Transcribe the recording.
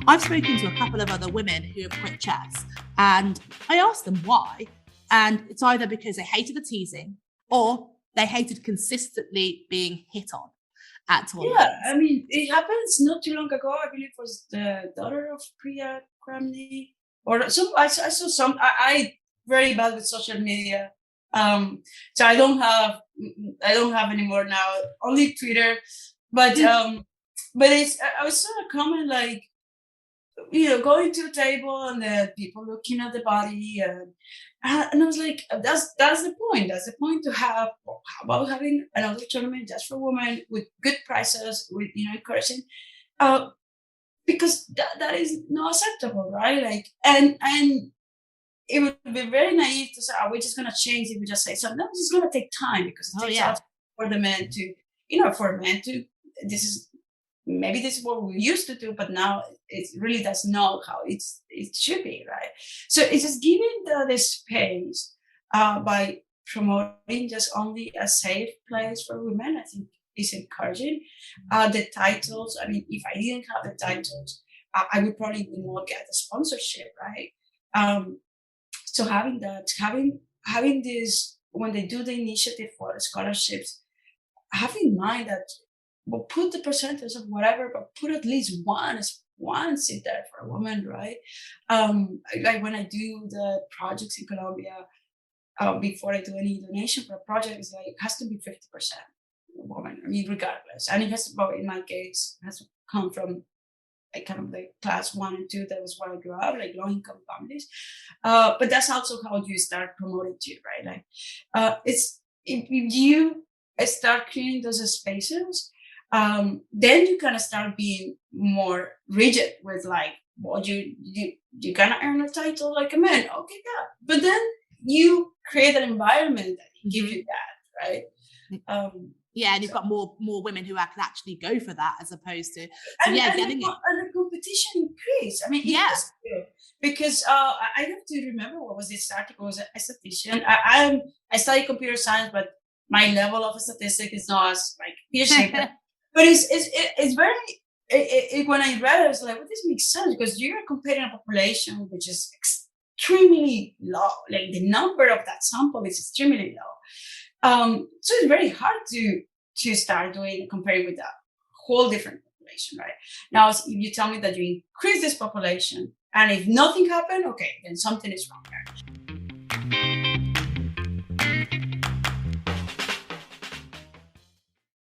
I've spoken to a couple of other women who have quit chess, and I asked them why. And it's either because they hated the teasing or they hated consistently being hit on at tournaments. Yeah, I mean, it happens not too long ago. I believe it was the daughter of Priya Kramni, or some. I saw some. I very bad with social media, so I don't have anymore now. Only Twitter, but it's. I was saw a comment like, going to a table and the people looking at the body, and I was like, that's the point. That's the point to have. How about having another tournament just for women with good prizes, with encouraging, because that is not acceptable, right? Like, and it would be very naive to say, "Oh, we're just gonna change it." We just say so. No, it's gonna take time because it takes out for the men to, for men to. Maybe this is what we used to do, but now it really does know how it should be, right? So it's just giving the space by promoting just only a safe place for women. I think is encouraging. The titles. I mean, if I didn't have the titles, I would probably not get the sponsorship, right? So having that, having this when they do the initiative for the scholarships, have in mind that. Well, put the percentage of whatever, but put at least one seat there for a woman, right? Like when I do the projects in Colombia, before I do any donation for a project, it's like it has to be 50% woman. I mean, regardless, and it has to, well, in my case, it has to come from like kind of like class 1 and 2. That was where I grew up, like low income families. But that's also how you start promoting too, right? Like, it's if you start creating those spaces. Then you kind of start being more rigid with like, well, you gonna earn a title like a man, okay, yeah. But then you create an environment that gives you that, right? And you've got more women who can actually go for that as opposed to getting it. And the competition increased. I mean, because I have to remember what was this article. Was a statistician. I study computer science, but my level of statistics is not as like PhD. But it's very, when I read it, I was like, well, this makes sense because you're comparing a population which is extremely low. Like the number of that sample is extremely low. So it's very hard to start comparing with a whole different population, right? Now, if you tell me that you increase this population and if nothing happened, okay, then something is wrong there.